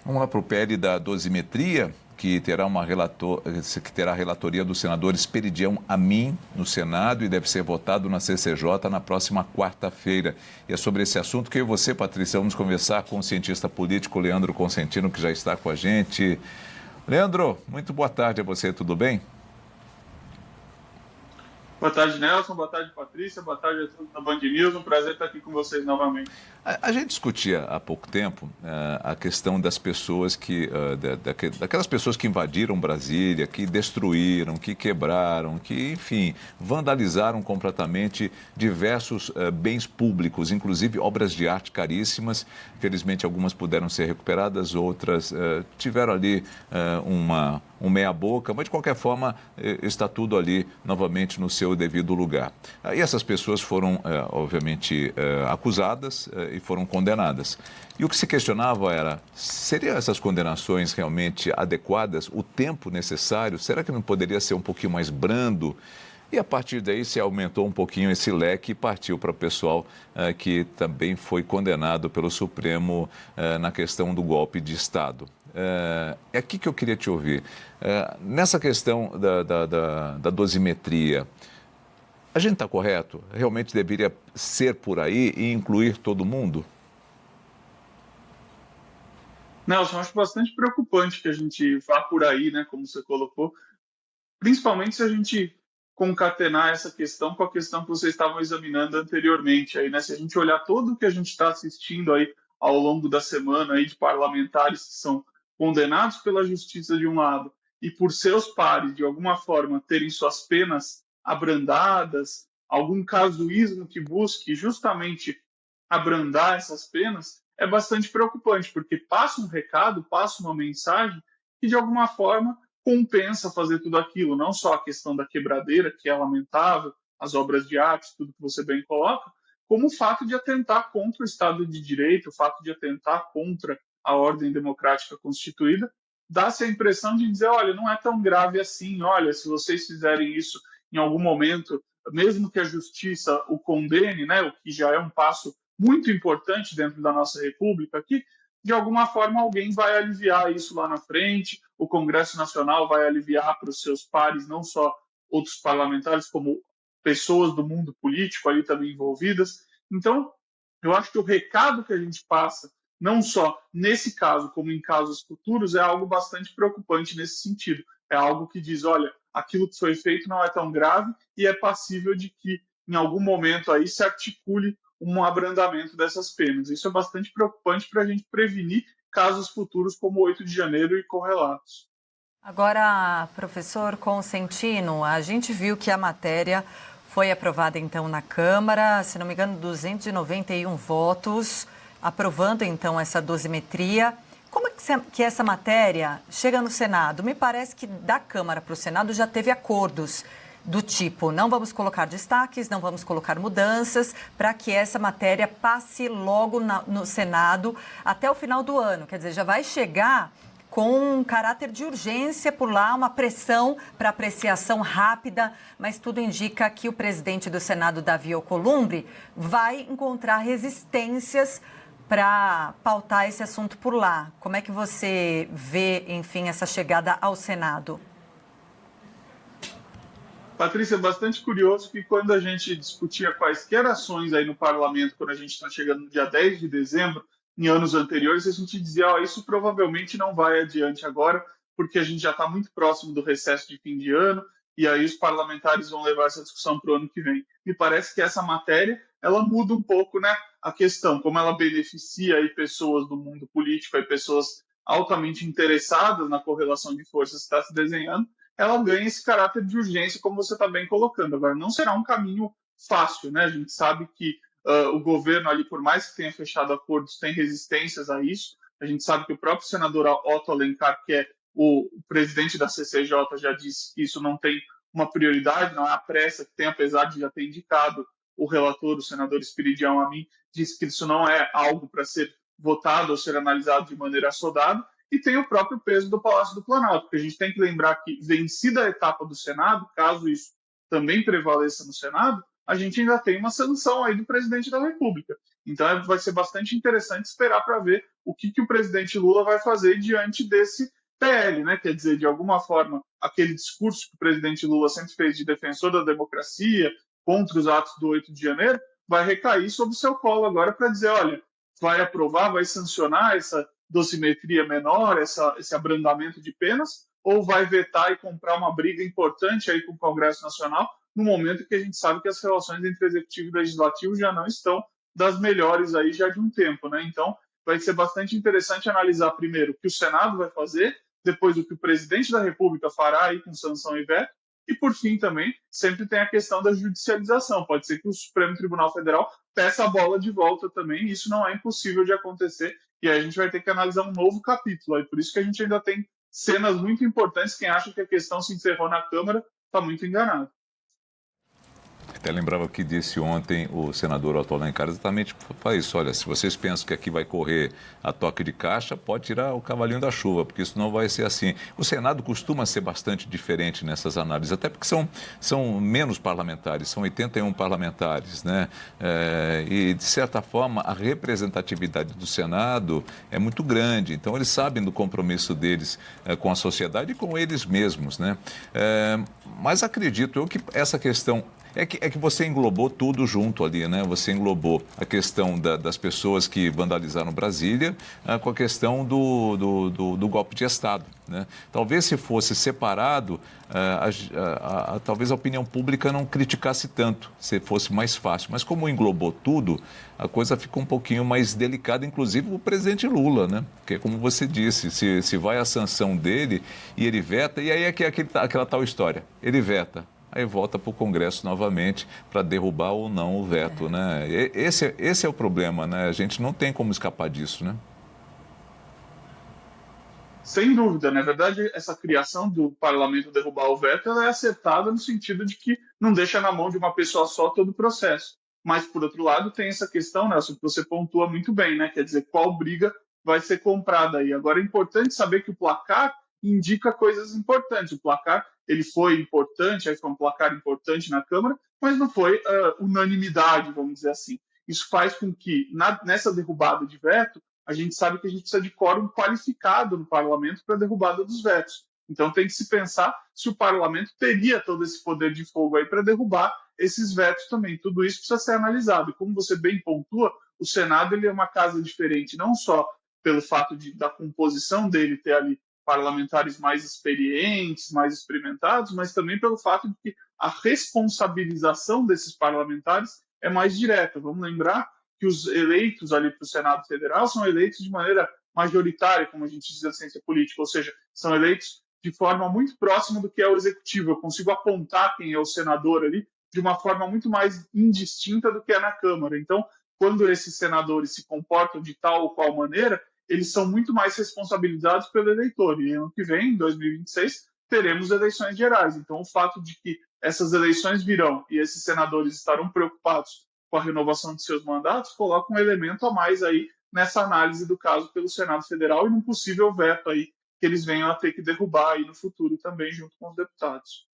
Vamos lá para o PL da dosimetria, que terá a relatoria do senador Esperidião Amin no Senado e deve ser votado na CCJ na próxima quarta-feira. E é sobre esse assunto que eu e você, Patrícia, vamos conversar com o cientista político Leandro Consentino, que já está com a gente. Leandro, muito boa tarde a você, tudo bem? Boa tarde, Nelson. Boa tarde, Patrícia. Boa tarde a todos da Band News. Um prazer estar aqui com vocês novamente. A gente discutia há pouco tempo a questão das pessoas daquelas pessoas que invadiram Brasília, que destruíram, que quebraram, que, enfim, vandalizaram completamente diversos bens públicos, inclusive obras de arte caríssimas. Felizmente, algumas puderam ser recuperadas, outras tiveram ali um meia-boca, mas de qualquer forma está tudo ali novamente no seu devido lugar. E essas pessoas foram, obviamente, acusadas e foram condenadas. E o que se questionava era, seriam essas condenações realmente adequadas? O tempo necessário? Será que não poderia ser um pouquinho mais brando? E a partir daí se aumentou um pouquinho esse leque e partiu para o pessoal que também foi condenado pelo Supremo na questão do golpe de Estado. É aqui que eu queria te ouvir. Nessa questão da dosimetria, a gente está correto? Realmente deveria ser por aí e incluir todo mundo? Nelson, acho bastante preocupante que a gente vá por aí, né, como você colocou, principalmente se a gente concatenar essa questão com a questão que vocês estavam examinando anteriormente. Aí, né, se a gente olhar tudo o que a gente está assistindo aí ao longo da semana aí de parlamentares que são condenados pela justiça de um lado e por seus pares, de alguma forma, terem suas penas abrandadas, algum casuísmo que busque justamente abrandar essas penas, é bastante preocupante, porque passa um recado, passa uma mensagem que, de alguma forma, compensa fazer tudo aquilo, não só a questão da quebradeira, que é lamentável, as obras de arte, tudo que você bem coloca, como o fato de atentar contra o Estado de Direito, o fato de atentar contra a ordem democrática constituída, dá-se a impressão de dizer, olha, não é tão grave assim, olha, se vocês fizerem isso em algum momento, mesmo que a justiça o condene, né, o que já é um passo muito importante dentro da nossa república aqui, de alguma forma alguém vai aliviar isso lá na frente, o Congresso Nacional vai aliviar para os seus pares, não só outros parlamentares, como pessoas do mundo político ali também envolvidas. Então, eu acho que o recado que a gente passa, não só nesse caso, como em casos futuros, é algo bastante preocupante nesse sentido. É algo que diz, olha, aquilo que foi feito não é tão grave e é passível de que, em algum momento aí, se articule um abrandamento dessas penas. Isso é bastante preocupante para a gente prevenir casos futuros como o 8 de janeiro e correlatos. Agora, professor Consentino, a gente viu que a matéria foi aprovada então na Câmara, se não me engano, 291 votos, aprovando então essa dosimetria. Como é que essa matéria chega no Senado? Me parece que da Câmara para o Senado já teve acordos do tipo, não vamos colocar destaques, não vamos colocar mudanças, para que essa matéria passe logo no Senado até o final do ano. Quer dizer, já vai chegar com um caráter de urgência por lá, uma pressão para apreciação rápida, mas tudo indica que o presidente do Senado, Davi Alcolumbre, vai encontrar resistências para pautar esse assunto por lá. Como é que você vê, enfim, essa chegada ao Senado? Patrícia, é bastante curioso que quando a gente discutia quaisquer ações aí no parlamento, quando a gente está chegando no dia 10 de dezembro, em anos anteriores, a gente dizia, oh, isso provavelmente não vai adiante agora, porque a gente já está muito próximo do recesso de fim de ano, e aí os parlamentares vão levar essa discussão para o ano que vem. Me parece que essa matéria, ela muda um pouco, né, a questão, como ela beneficia aí pessoas do mundo político, aí pessoas altamente interessadas na correlação de forças que está se desenhando, ela ganha esse caráter de urgência, como você está bem colocando. Agora, não será um caminho fácil, né? A gente sabe que o governo ali, por mais que tenha fechado acordos, tem resistências a isso. A gente sabe que o próprio senador Otto Alencar, que é o presidente da CCJ, já disse que isso não tem uma prioridade, não é a pressa que tem, apesar de já ter indicado o relator, o senador Esperidião Amin, disse que isso não é algo para ser votado ou ser analisado de maneira assodada, e tem o próprio peso do Palácio do Planalto, porque a gente tem que lembrar que, vencida a etapa do Senado, caso isso também prevaleça no Senado, a gente ainda tem uma sanção aí do presidente da República. Então vai ser bastante interessante esperar para ver o que o presidente Lula vai fazer diante desse PL, né? Quer dizer, de alguma forma, aquele discurso que o presidente Lula sempre fez de defensor da democracia contra os atos do 8 de janeiro, vai recair sobre o seu colo agora para dizer, olha, vai aprovar, vai sancionar essa dosimetria menor, esse abrandamento de penas, ou vai vetar e comprar uma briga importante aí com o Congresso Nacional, no momento que a gente sabe que as relações entre executivo e legislativo já não estão das melhores aí já de um tempo, né? Então, vai ser bastante interessante analisar primeiro o que o Senado vai fazer, depois o que o presidente da República fará aí com sanção e veto, e por fim também sempre tem a questão da judicialização. Pode ser que o Supremo Tribunal Federal peça a bola de volta também, e isso não é impossível de acontecer, e aí a gente vai ter que analisar um novo capítulo. Aí por isso que a gente ainda tem cenas muito importantes. Quem acha que a questão se encerrou na Câmara está muito enganado. Até lembrava o que disse ontem o senador Otto Alencar, exatamente para isso. Olha, se vocês pensam que aqui vai correr a toque de caixa, pode tirar o cavalinho da chuva, porque isso não vai ser assim. O Senado costuma ser bastante diferente nessas análises, até porque são menos parlamentares, são 81 parlamentares, né? E, de certa forma, a representatividade do Senado é muito grande. Então, eles sabem do compromisso deles com a sociedade e com eles mesmos, né? Mas acredito eu que essa questão... É que você englobou tudo junto ali, né? Você englobou a questão das pessoas que vandalizaram Brasília com a questão do golpe de Estado, né? Talvez se fosse separado, talvez a opinião pública não criticasse tanto, se fosse mais fácil. Mas como englobou tudo, a coisa ficou um pouquinho mais delicada, inclusive o presidente Lula, né? Porque, como você disse, se vai a sanção dele e ele veta, e aí é aquela tal história, ele veta. Aí volta para o Congresso novamente para derrubar ou não o veto, né? Esse é o problema, né? A gente não tem como escapar disso, né? Sem dúvida, na verdade, essa criação do parlamento derrubar o veto ela é acertada no sentido de que não deixa na mão de uma pessoa só todo o processo. Mas, por outro lado, tem essa questão, Nelson, que você pontua muito bem, né? Quer dizer, qual briga vai ser comprada aí. Agora, é importante saber que o placar indica coisas importantes. O placar ele foi importante, aí foi um placar importante na Câmara, mas não foi unanimidade, vamos dizer assim. Isso faz com que, nessa derrubada de veto, a gente sabe que a gente precisa de quórum qualificado no parlamento para a derrubada dos vetos. Então tem que se pensar se o parlamento teria todo esse poder de fogo aí para derrubar esses vetos também. Tudo isso precisa ser analisado. E como você bem pontua, o Senado ele é uma casa diferente, não só pelo fato da composição dele ter ali parlamentares mais experientes, mais experimentados, mas também pelo fato de que a responsabilização desses parlamentares é mais direta. Vamos lembrar que os eleitos ali para o Senado Federal são eleitos de maneira majoritária, como a gente diz na ciência política, ou seja, são eleitos de forma muito próxima do que é o executivo. Eu consigo apontar quem é o senador ali de uma forma muito mais indistinta do que é na Câmara. Então, quando esses senadores se comportam de tal ou qual maneira, eles são muito mais responsabilizados pelo eleitor. E ano que vem, em 2026, teremos eleições gerais. Então, o fato de que essas eleições virão e esses senadores estarão preocupados com a renovação de seus mandatos, coloca um elemento a mais aí nessa análise do caso pelo Senado Federal e num possível veto aí que eles venham a ter que derrubar aí no futuro também junto com os deputados.